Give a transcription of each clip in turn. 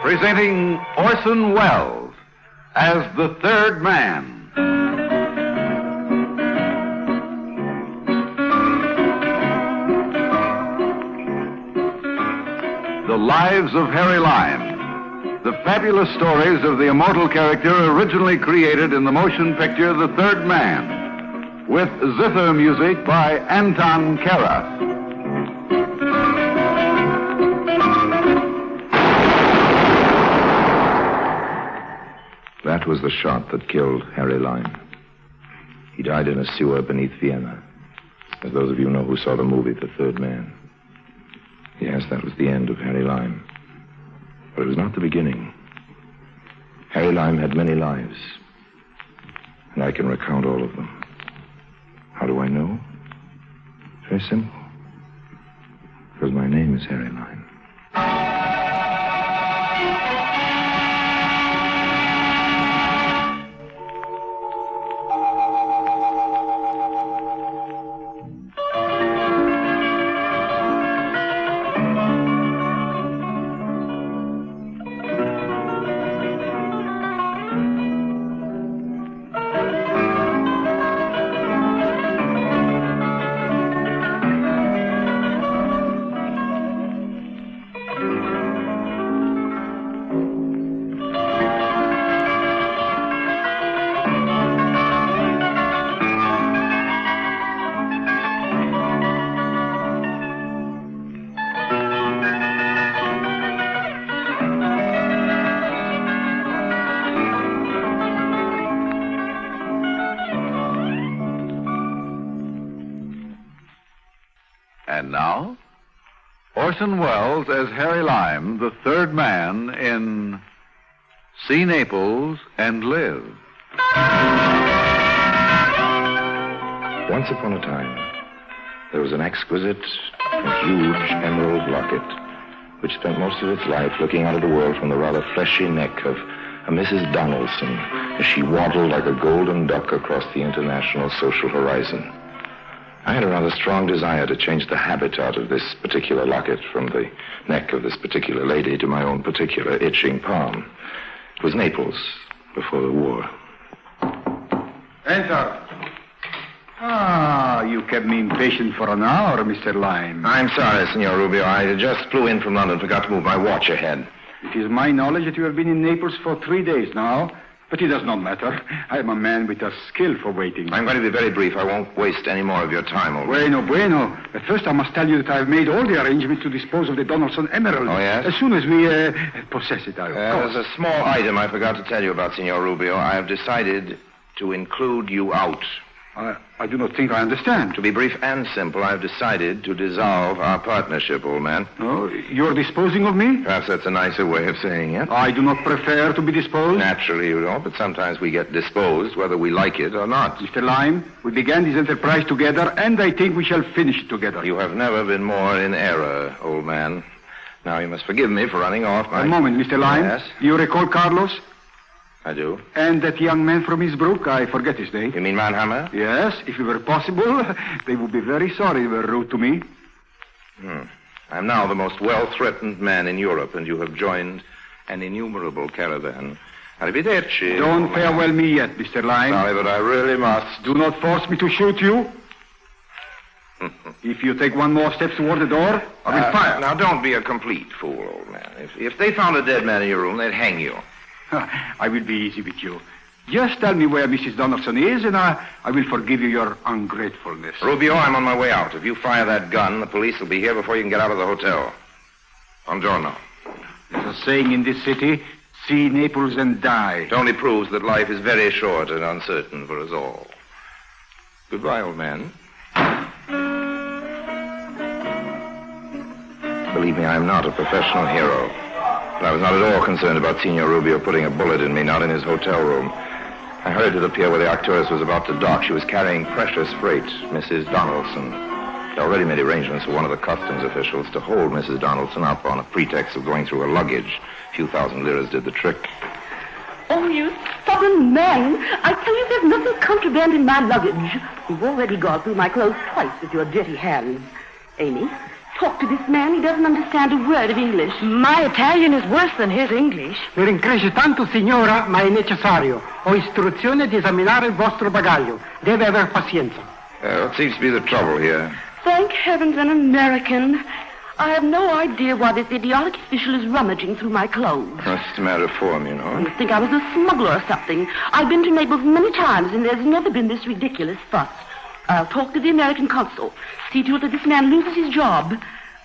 presenting Orson Welles as the third man. The Lives of Harry Lime, the fabulous stories of the immortal character originally created in the motion picture The Third Man, with zither music by Anton Karas. That was the shot that killed Harry Lime. He died in a sewer beneath Vienna, as those of you know who saw the movie The Third Man. Yes, that was the end of Harry Lime. But it was not the beginning. Harry Lime had many lives, and I can recount all of them. How do I know? It's very simple. Because my name is Harry Lime. And now, Orson Welles as Harry Lime, the third man in See Naples and Live. Once upon a time, there was an exquisite and huge emerald locket which spent most of its life looking out at the world from the rather fleshy neck of a Mrs. Donaldson as she waddled like a golden duck across the international social horizon. I had a rather strong desire to change the habitat of this particular locket from the neck of this particular lady to my own particular itching palm. It was Naples before the war. Enter. You kept me impatient for an hour, Mr. Lime. I'm sorry, Signor Rubio. I just flew in from London, forgot to move my watch ahead. It is my knowledge that you have been in Naples for 3 days now, but it does not matter. I am a man with a skill for waiting. I'm going to be very brief. I won't waste any more of your time, old man. Bueno. But first I must tell you that I have made all the arrangements to dispose of the Donaldson Emerald. Oh, yes? As soon as we possess it, of course. There's a small item I forgot to tell you about, Signor Rubio. I have decided to include you out. I do not think I understand. To be brief and simple, I've decided to dissolve our partnership, old man. Oh, you're disposing of me? Perhaps that's a nicer way of saying it. I do not prefer to be disposed. Naturally you don't, but sometimes we get disposed whether we like it or not. Mr. Lime, we began this enterprise together, and I think we shall finish it together. You have never been more in error, old man. Now, you must forgive me for running off my... A moment, Mr. Lime. Yes? Do you recall Carlos? I do. And that young man from Innsbruck, I forget his name. You mean Mannheimer? Yes, if it were possible, they would be very sorry they were rude to me. I'm now the most well-threatened man in Europe, and you have joined an innumerable caravan. Arrivederci. Don't farewell me yet, Mr. Lime. Sorry, but I really must. Do not force me to shoot you. If you take one more step toward the door, I will fire. Now, don't be a complete fool, old man. If they found a dead man in your room, they'd hang you. I will be easy with you. Just tell me where Mrs. Donaldson is, and I will forgive you your ungratefulness. Rubio, I'm on my way out. If you fire that gun, the police will be here before you can get out of the hotel. Buongiorno. There's a saying in this city, see Naples and die. It only proves that life is very short and uncertain for us all. Goodbye, old man. Believe me, I'm not a professional hero. But I was not at all concerned about Signor Rubio putting a bullet in me, not in his hotel room. I hurried to the pier where the Arcturus was about to dock. She was carrying precious freight, Mrs. Donaldson. They already made arrangements for one of the customs officials to hold Mrs. Donaldson up on a pretext of going through her luggage. A few thousand liras did the trick. Oh, you stubborn man. I tell you there's nothing contraband in my luggage. You've already gone through my clothes twice with your dirty hands. Amy, talk to this man. He doesn't understand a word of English. My Italian is worse than his English. Mi rincresce tanto, signora, ma è necessario. Ho istruzione di esaminare il vostro bagaglio. Deve aver pazienza. What seems to be the trouble here? Thank heavens, an American. I have no idea why this idiotic official is rummaging through my clothes. What's the matter of form, you know? You think I was a smuggler or something. I've been to Naples many times, and there's never been this ridiculous fuss. I'll talk to the American consul. See to it that this man loses his job.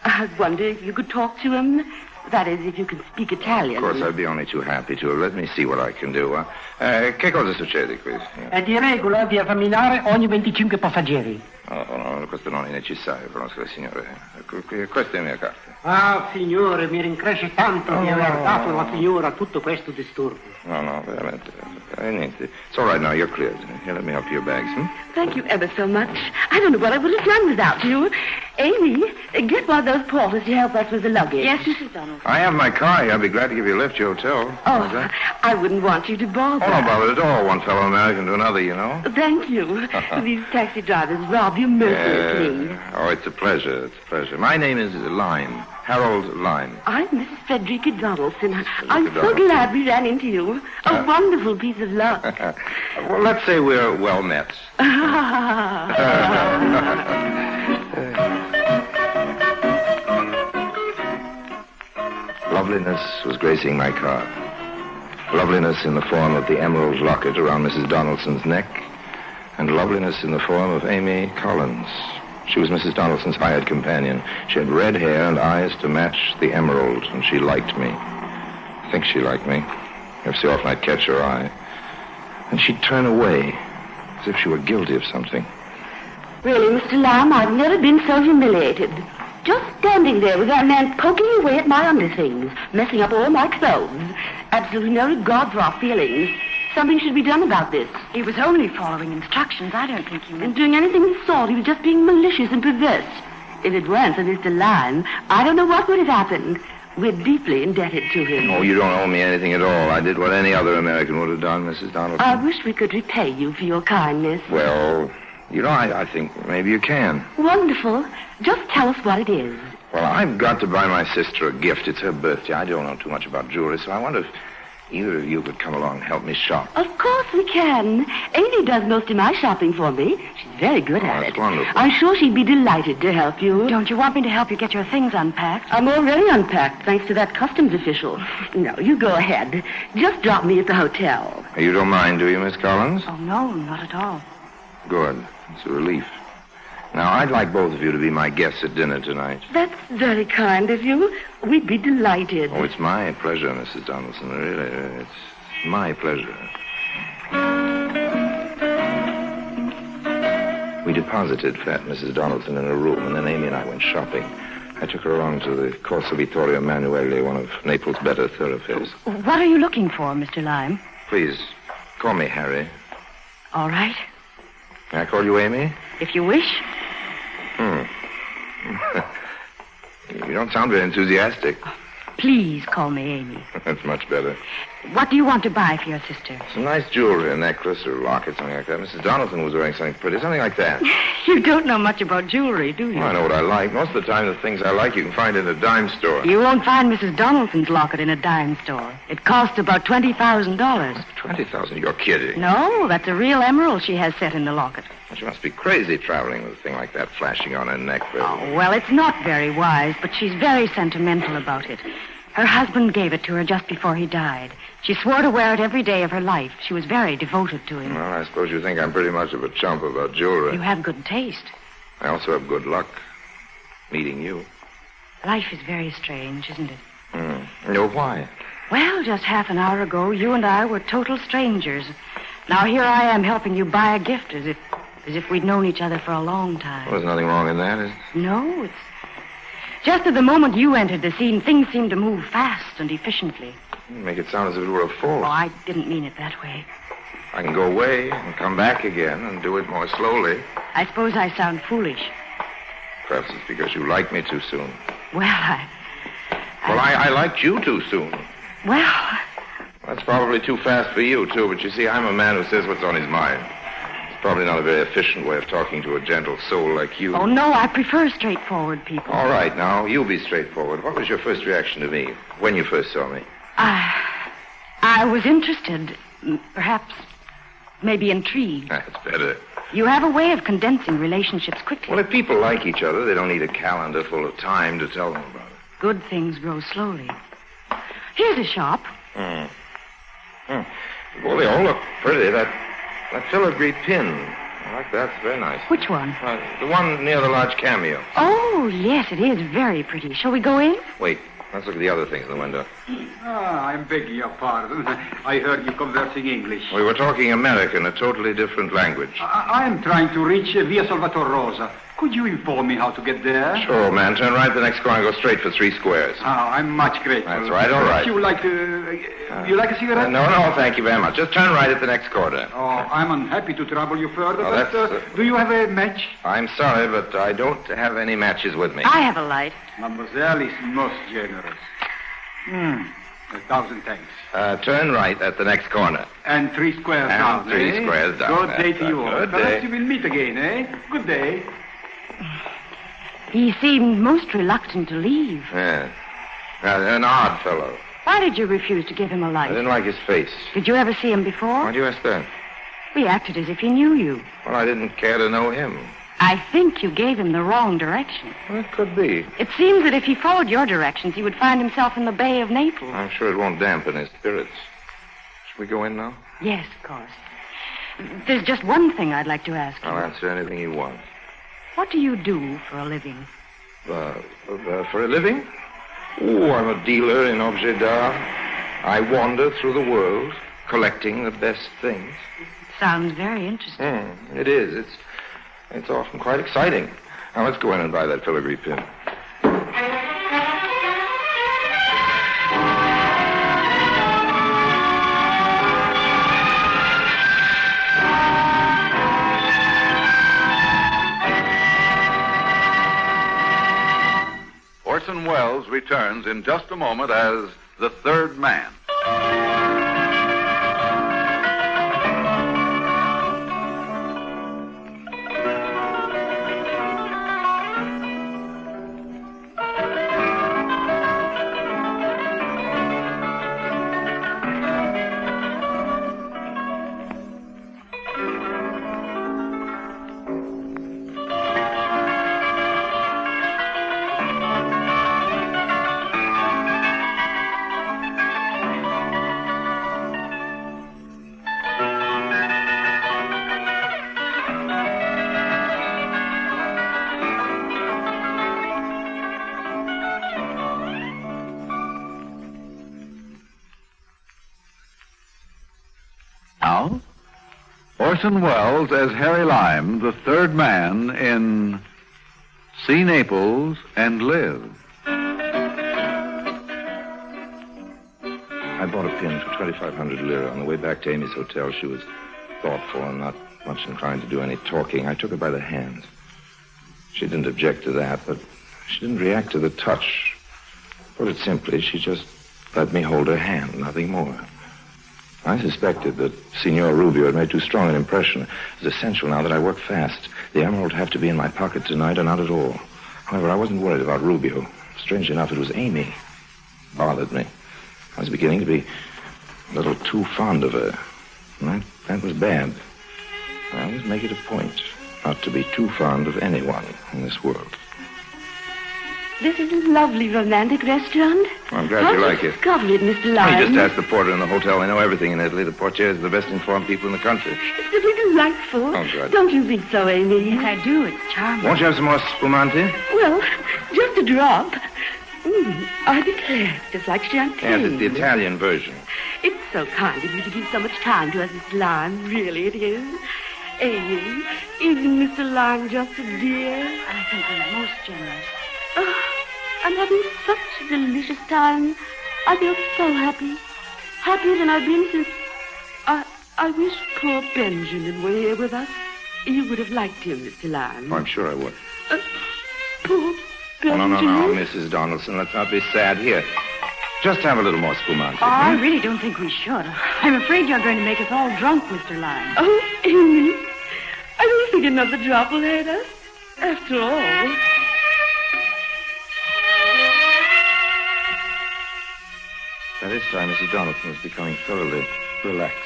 I wonder if you could talk to him. That is, if you can speak Italian. Of course, I'd be only too happy to. Let me see what I can do. Che cosa succede qui? È di regola di esaminare ogni 25 passeggeri. No, questo non è necessario, conosco le signore. Questa è la mia carta. Ah, signore, mi rincresce tanto di aver dato alla signora tutto questo disturbo. No, veramente. Niente. It's all right now, you're cleared. Here, let me help you your bags, Thank you ever so much. I don't know what I would have done without you. Amy, get one of those porters to help us with the luggage. Yes, Mrs. Donald. I have my car here. I'd be glad to give you a lift to your hotel. Oh, I wouldn't want you to bother. Oh, don't bother at all. One fellow American to another, you know. Thank you. These taxi drivers rob you mercilessly. Oh, it's a pleasure. It's a pleasure. My name is Lyme. Harold Lyme. I'm Mrs. Frederica Donaldson. I'm so glad we ran into you. A wonderful piece of luck. Well, let's say we're well met. Loveliness was gracing my car. Loveliness in the form of the emerald locket around Mrs. Donaldson's neck, and loveliness in the form of Amy Collins. She was Mrs. Donaldson's hired companion. She had red hair and eyes to match the emerald, and she liked me. I think she liked me. Every so often I'd catch her eye. And she'd turn away, as if she were guilty of something. Really, Mr. Lamb, I've never been so humiliated. Just standing there with that man poking away at my underthings, messing up all my clothes. Absolutely no regard for our feelings. Something should be done about this. He was only following instructions. I don't think he meant... And doing anything of the sort, he was just being malicious and perverse. If it weren't for Mr. Lyme, I don't know what would have happened. We're deeply indebted to him. Oh, you don't owe me anything at all. I did what any other American would have done, Mrs. Donaldson. I wish we could repay you for your kindness. Well, you know, I think maybe you can. Wonderful. Just tell us what it is. Well, I've got to buy my sister a gift. It's her birthday. I don't know too much about jewelry, so I wonder if either of you could come along and help me shop. Of course we can. Amy does most of my shopping for me. She's very good at That's it. Wonderful. I'm sure she'd be delighted to help you. Don't you want me to help you get your things unpacked? I'm already unpacked, thanks to that customs official. No, you go ahead. Just drop me at the hotel. You don't mind, do you, Miss Collins? Oh, no, not at all. Good. It's a relief. Now, I'd like both of you to be my guests at dinner tonight. That's very kind of you. We'd be delighted. Oh, it's my pleasure, Mrs. Donaldson. Really, it's my pleasure. We deposited fat Mrs. Donaldson in a room, and then Amy and I went shopping. I took her along to the Corso Vittorio Emanuele, one of Naples' better thoroughfares. What are you looking for, Mr. Lyme? Please, call me Harry. All right. May I call you Amy? If you wish. You don't sound very enthusiastic. Please call me Amy. That's much better. What do you want to buy for your sister? Some nice jewelry, a necklace or a locket, something like that. Mrs. Donaldson was wearing something pretty, something like that. You don't know much about jewelry, do you? Well, I know what I like. Most of the time, the things I like you can find in a dime store. You won't find Mrs. Donaldson's locket in a dime store. It costs about $20,000. $20,000? You're kidding. No, that's a real emerald she has set in the locket. Well, she must be crazy traveling with a thing like that flashing on her neck. Oh, well, it's not very wise, but she's very sentimental about it. Her husband gave it to her just before he died. She swore to wear it every day of her life. She was very devoted to him. Well, I suppose you think I'm pretty much of a chump about jewelry. You have good taste. I also have good luck meeting you. Life is very strange, isn't it? No, why? Well, just half an hour ago, you and I were total strangers. Now here I am helping you buy a gift as if we'd known each other for a long time. Well, there's nothing wrong in that, is there? No, it's... Just at the moment you entered the scene, things seemed to move fast and efficiently. You make it sound as if it were a force. Oh, I didn't mean it that way. I can go away and come back again and do it more slowly. I suppose I sound foolish. Perhaps it's because you like me too soon. Well, I liked you too soon. Well... That's probably too fast for you, too, but you see, I'm a man who says what's on his mind. Probably not a very efficient way of talking to a gentle soul like you. Oh, no, I prefer straightforward people. All right, now, you be straightforward. What was your first reaction to me when you first saw me? I was interested, perhaps, maybe intrigued. That's better. You have a way of condensing relationships quickly. Well, if people like each other, they don't need a calendar full of time to tell them about it. Good things grow slowly. Here's a shop. Well, they all look pretty. That filigree pin. I like that. It's very nice. Which one? The one near the large cameo. Oh, yes, it is very pretty. Shall we go in? Wait, let's look at the other things in the window. I'm begging your pardon. I heard you conversing English. We were talking American, a totally different language. I'm trying to reach Via Salvatore Rosa. Could you inform me how to get there? Sure, old man. Turn right the next corner and go straight for 3 squares. Oh, I'm much grateful. That's right, all right. You like a cigarette? No, thank you very much. Just turn right at the next corner. Oh, I'm unhappy to trouble you further, Oh, but do you have a match? I'm sorry, but I don't have any matches with me. I have a light. Mademoiselle is most generous. 1,000 thanks. Turn right at the next corner. And 3 squares And down, 3 eh? squares down. Good day to you all. Good Perhaps day. you will meet again, eh? Good day. He seemed most reluctant to leave. Yeah. An odd fellow. Why did you refuse to give him a I light? didn't like his face. Did you ever see him before? Why'd you ask that? We acted as if he knew you. Well, I didn't care to know him. I think you gave him the wrong direction. Well, it could be. It seems that if he followed your directions, he would find himself in the Bay of Naples. I'm sure it won't dampen his spirits. Should we go in now? Yes, of course. There's just one thing I'd like to ask you. I'll answer anything you want. What do you do for a living? For a living? Oh, I'm a dealer in objets d'art. I wander through the world, collecting the best things. Sounds very interesting. It is. It's often quite exciting. Now, let's go in and buy that filigree pin. Orson Welles returns in just a moment as the third man. Now, Orson Welles as Harry Lime, the third man in See Naples and Live. I bought a pin for 2,500 lira. On the way back to Amy's hotel, she was thoughtful and not much inclined to do any talking. I took her by the hand. She didn't object to that, but she didn't react to the touch. Put it simply, she just let me hold her hand, nothing more. I suspected that Signor Rubio had made too strong an impression. It was essential now that I work fast. The emerald would have to be in my pocket tonight or not at all. However, I wasn't worried about Rubio. Strangely enough, it was Amy. Bothered me. I was beginning to be a little too fond of her. And that was bad. I always make it a point not to be too fond of anyone in this world. This is a lovely romantic restaurant. Well, I'm glad you like it. Discovered it, Mr. Lyon. I just asked the porter in the hotel. They know everything in Italy. The portiers are the best informed people in the country. It's simply delightful. Oh, good. Don't you think so, Amy? Yes, I do. It's charming. Won't you have some more spumante? Well, just a drop. I declare, just like champagne. Yes, it's the Italian version. It's so kind of you to give so much time to us, Mr. Lyon. Really, it is. Amy, isn't Mr. Lyon just a dear? I think he's most generous. Oh, I'm having such a delicious time. I feel so happy. Happier than I've been since... I wish poor Benjamin were here with us. You would have liked him, Mr. Lyon. Oh, I'm sure I would. Poor Benjamin. No, Mrs. Donaldson. Let's not be sad. Here. Just have a little more spumante. Oh, I really don't think we should. I'm afraid you're going to make us all drunk, Mr. Lyon. Oh, Amy, I don't think another drop will hurt us. After all. By this time, Mrs. Donaldson was becoming thoroughly relaxed.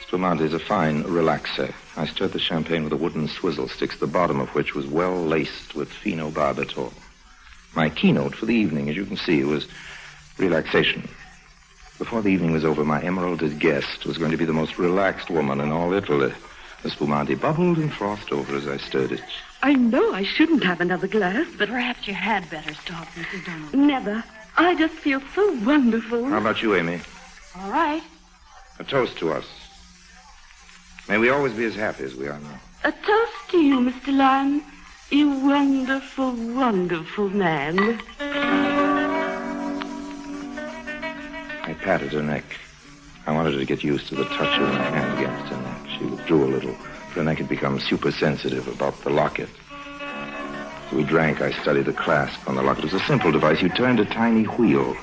Spumante is a fine relaxer. I stirred the champagne with a wooden swizzle sticks, the bottom of which was well laced with phenobarbital. My keynote for the evening, as you can see, was relaxation. Before the evening was over, my emeralded guest was going to be the most relaxed woman in all Italy. The spumante bubbled and frothed over as I stirred it. I know I shouldn't have another glass, but Perhaps you had better stop, Mrs. Donaldson. never. I just feel so wonderful. How about you, Amy? All right. A toast to us. May we always be as happy as we are now. A toast to you, Mr. Lyon. You wonderful, wonderful man. I patted her neck. I wanted her to get used to the touch of my hand against her neck. She withdrew a little. Her neck had become super sensitive about the locket. As we drank, I studied the clasp on the locket. It was a simple device. You turned a tiny wheel,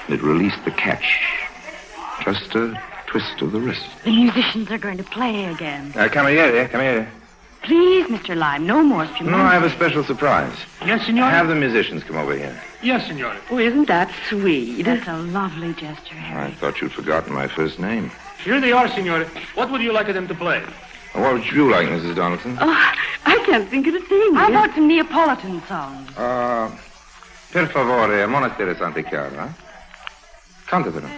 and it released the catch. Just a twist of the wrist. The musicians are going to play again. Come here. Please, Mr. Lime, no more spumante. No, I have a special surprise. Yes, signore? Have the musicians come over here. Yes, signore. Oh, isn't that sweet? That's a lovely gesture, Harry. I thought you'd forgotten my first name. Here they are, signore. What would you like them to play? What would you like, Mrs. Donaldson? Oh, I can't think of a thing. How about some Neapolitan songs? Per favore, a monastero Santa Chiara. Cantatelo.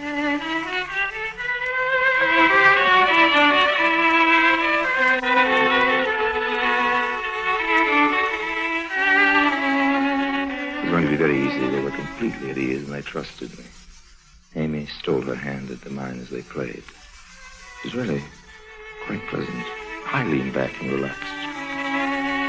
It was going to be very easy. They were completely at ease, and they trusted me. Amy stole her hand into mine as they played. It was really quite pleasant. I leaned back and relaxed.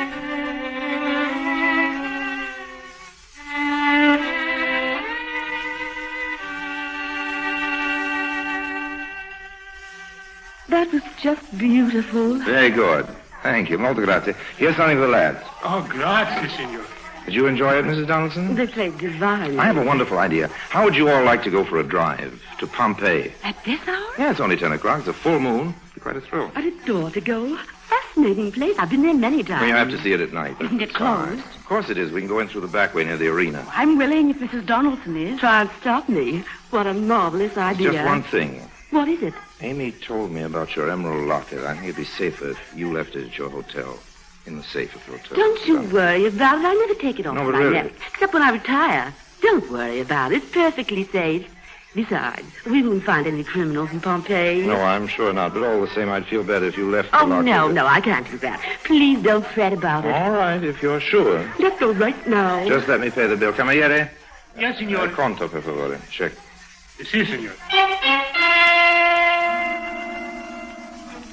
That was just beautiful. Very good. Thank you. Molto grazie. Here's something for the lads. Oh, grazie, signore. Did you enjoy it, Mrs. Donaldson? They played divine. I have a wonderful idea. How would you all like to go for a drive to Pompeii? At this hour? Yeah, it's only 10 o'clock. It's a full moon. It'd be quite a thrill. I'd adore to go. Fascinating place. I've been there many times. Well, you have to see it at night. Isn't it It's all right. closed? Of course it is. We can go in through the back way near the arena. I'm willing if Mrs. Donaldson is. Try and stop me. What a marvelous idea. Just one thing. What is it? Amy told me about your emerald locket. I think it'd be safer if you left it at your hotel. In the safe at the hotel. Don't you worry about it. I never take it off No, my but really. neck. Except when I retire. Don't worry about it. It's perfectly safe. Besides, we won't find any criminals in Pompeii. No, I'm sure not. But all the same, I'd feel better if you left the Oh, locket. no, I can't do that. Please don't fret about it. All right, if you're sure. Let's go right now. Just let me pay the bill. Cameriere? Yes, signore. Conto, per favore. Check. Si, signore.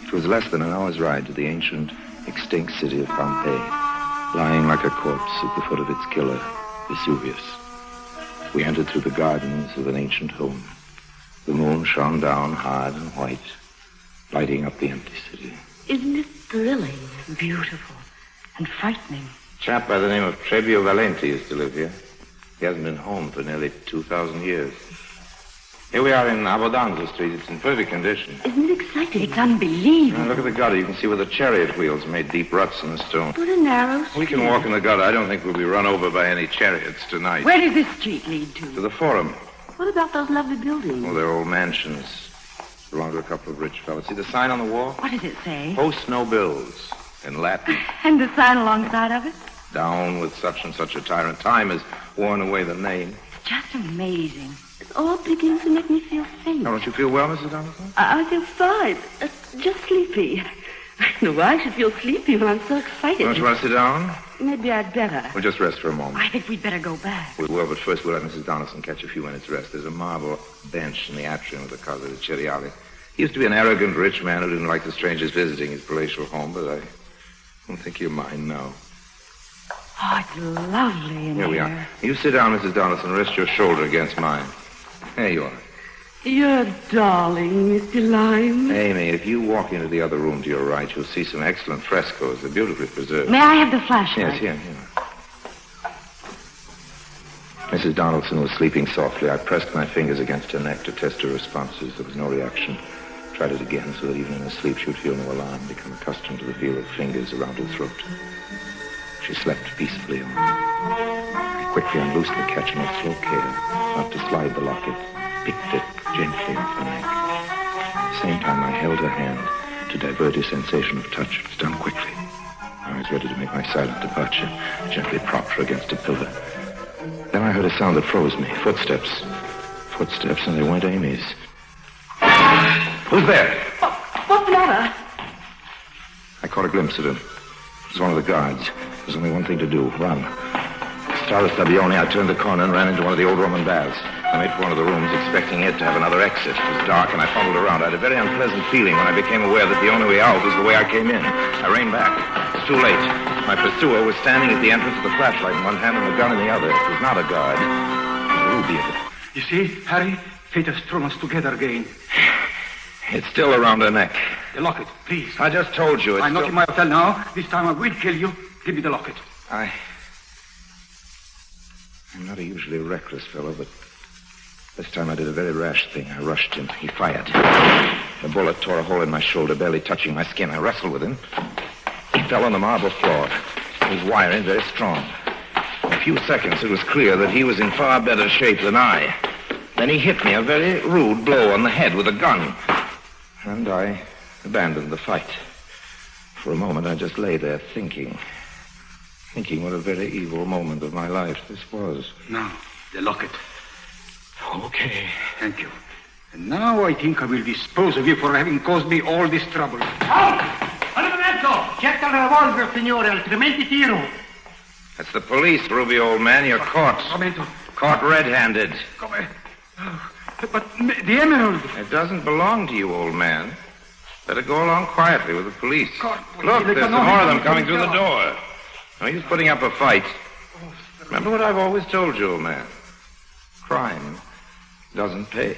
It was less than an hour's ride to the ancient, extinct city of Pompeii, lying like a corpse at the foot of its killer, Vesuvius. We entered through the gardens of an ancient home. The moon shone down hard and white, lighting up the empty city. Isn't it thrilling? Beautiful and frightening. A chap by the name of Trebio Valenti used to live here. He hasn't been home for nearly 2,000 years. Here we are in Abbondanza Street. It's in perfect condition. Isn't it exciting? It's unbelievable. Now, look at the gutter. You can see where the chariot wheels made deep ruts in the stone. What a narrow We can walk in the gutter. I don't think we'll be run over by any chariots tonight. Where does this street lead To to? the Forum. What about those lovely buildings? Well, they're old mansions. Belong to a couple of rich fellows. See the sign on the wall? What does it say? Post no bills. In Latin. And the sign alongside of it? Down with such and such a tyrant. Time has worn away the name. It's just amazing. It's all beginning to make me feel faint. Now, don't you feel well, Mrs. Donaldson? I feel fine. Just sleepy. I don't know why I should feel sleepy when I'm so excited. Don't you want to sit down? Maybe I'd better. We'll just rest for a moment. I think we'd better go back. We will, but first we'll let Mrs. Donaldson catch a few minutes' rest. There's a marble bench in the atrium of the Casa de Ceriali. He used to be an arrogant, rich man who didn't like the strangers visiting his palatial home, but I don't think he'll mind now. Oh, it's lovely in Here we are. You sit down, Mrs. Donaldson. Rest your shoulder against mine. There you are. You're darling, Mr. Lime. Amy, if you walk into the other room to your right, you'll see some excellent frescoes. They're beautifully preserved. May I have the flashlight? Yes, here. Mrs. Donaldson was sleeping softly. I pressed my fingers against her neck to test her responses. There was no reaction. Tried it again so that even in her sleep she would feel no alarm, become accustomed to the feel of fingers around her throat. She slept peacefully on. I quickly unloosed the catch and with slow care, not to slide the locket, picked it gently off her neck. At the same time, I held her hand to divert his sensation of touch. It was done quickly. I was ready to make my silent departure, gently propped her against a pillar. Then I heard a sound that froze me. Footsteps. Footsteps, and they weren't Amy's. Who's there? What's the matter? I caught a glimpse of him. It was one of the guards. There was only one thing to do, run. Starless Stabione, I turned the corner and ran into one of the old Roman baths. I made for one of the rooms, expecting it to have another exit. It was dark, and I fumbled around. I had a very unpleasant feeling when I became aware that the only way out was the way I came in. I reined back. It was too late. My pursuer was standing at the entrance with a flashlight in one hand and a gun in the other. It was not a guard. It was a ruby. You see, Harry, fate has thrown us together again. It's still around her neck. The locket, please. I just told you. I'm not in my hotel now. This time I will kill you. Give me the locket. I'm not a usually reckless fellow, but this time I did a very rash thing. I rushed him. He fired. The bullet tore a hole in my shoulder, barely touching my skin. I wrestled with him. He fell on the marble floor. He was wiry, very strong. In a few seconds, it was clear that he was in far better shape than I. Then he hit me a very rude blow on the head with a gun. And I abandoned the fight. For a moment, I just lay there thinking what a very evil moment of my life this was. Now, the locket. Okay. Thank you. And now I think I will dispose of you for having caused me all this trouble. Check the revolver, signore, altrimenti tiro. That's the police, Ruby, old man. You're caught. Momento. Caught red-handed. Come here. Oh, but the emerald. It doesn't belong to you, old man. Better go along quietly with the police. God, Look, there's some more of them coming through the door. No use putting up a fight. Remember what I've always told you, old man. Crime doesn't pay.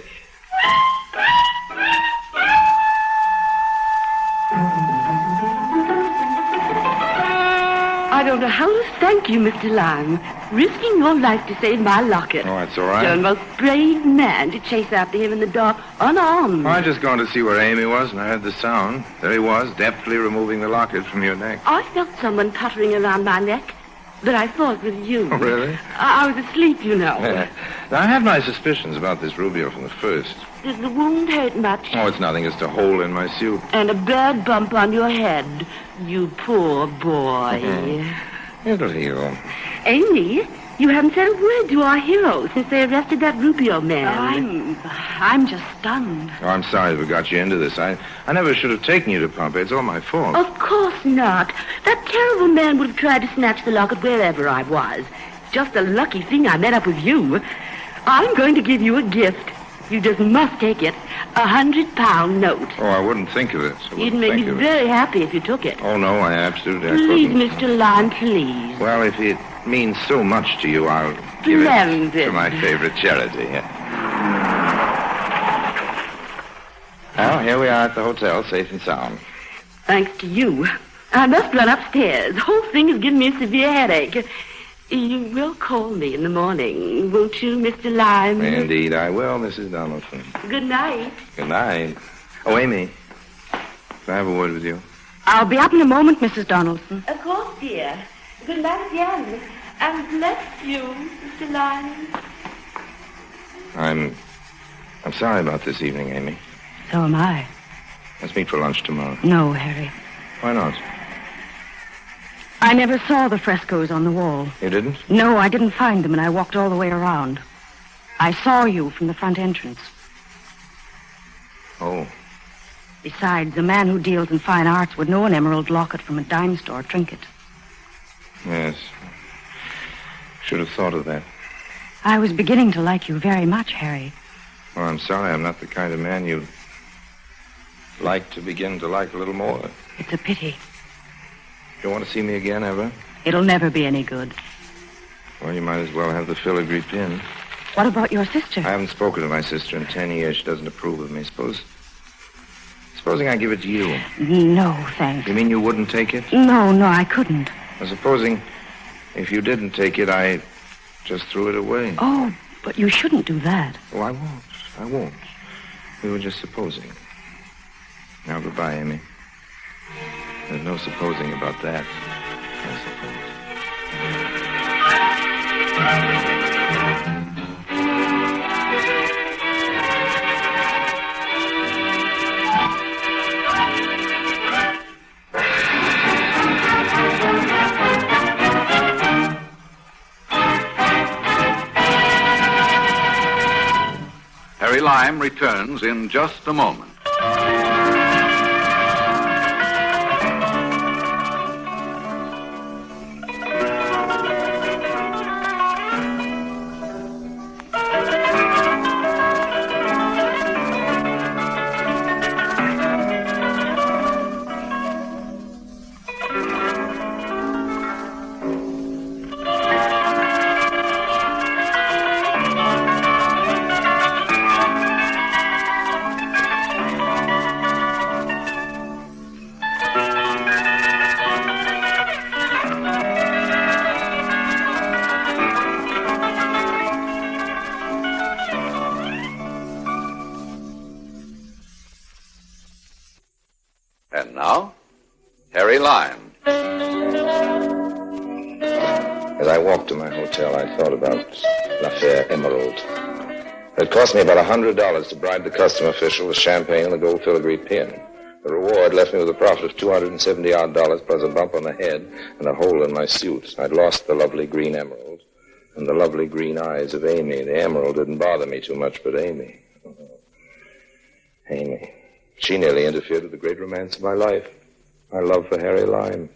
I don't know how to thank you, Mr. Lime. Risking your life to save my locket. Oh, that's all right. You're the most brave man to chase after him in the dark, unarmed. I just gone to see where Amy was, and I heard the sound. There he was, deftly removing the locket from your neck. I felt someone puttering around my neck, but I thought it was you. Oh, really? I was asleep, you know. Now, I had my suspicions about this Rubio from the first. Does the wound hurt much? Oh, it's nothing. Just a hole in my suit. And a bad bump on your head. You poor boy. It'll heal. Amy, you haven't said a word to our hero since they arrested that Rubio man. I'm just stunned. Oh, I'm sorry we got you into this. I never should have taken you to Pompeii. It's all my fault. Of course not. That terrible man would have tried to snatch the locket wherever I was. It's just a lucky thing I met up with you. I'm going to give you a gift. You just must take it. £100 note. Oh, I wouldn't think of it. You'd make me very happy if you took it. Oh, no, I absolutely Please, couldn't. Mr. Lime, please. Well, if it means so much to you, I'll give it to my favorite charity. Well, here we are at the hotel, safe and sound. Thanks to you. I must run upstairs. The whole thing has given me a severe headache. You will call me in the morning, won't you, Mr. Lime? Indeed, I will, Mrs. Donaldson. Good night. Good night. Oh, Amy, can I have a word with you? I'll be up in a moment, Mrs. Donaldson. Of course, dear. Good night again. And bless you, Mr. Lime. I'm sorry about this evening, Amy. So am I. Let's meet for lunch tomorrow. No, Harry. Why not? I never saw the frescoes on the wall. You didn't? No, I didn't find them, and I walked all the way around. I saw you from the front entrance. Oh. Besides, a man who deals in fine arts would know an emerald locket from a dime store trinket. Yes. Should have thought of that. I was beginning to like you very much, Harry. Well, I'm sorry. I'm not the kind of man you'd like to begin to like a little more. It's a pity. You want to see me again, ever? It'll never be any good. Well, you might as well have the filigree pin. What about your sister? I haven't spoken to my sister in 10 years. She doesn't approve of me. Supposing I give it to you. No, thanks. You mean you wouldn't take it? No, I couldn't. Well, supposing if you didn't take it, I just threw it away. Oh, but you shouldn't do that. Oh, I won't. We were just supposing. Now, goodbye, Amy. There's no supposing about that, I suppose. Harry Lime returns in just a moment. And now, Harry Lime. As I walked to my hotel, I thought about l'affaire Emerald. It cost me about $100 to bribe the custom official with champagne and a gold filigree pin. The reward left me with a profit of $270-odd plus a bump on the head and a hole in my suit. I'd lost the lovely green emerald and the lovely green eyes of Amy. The emerald didn't bother me too much, but Amy. Amy. She nearly interfered with the great romance of my life. My love for Harry Lime.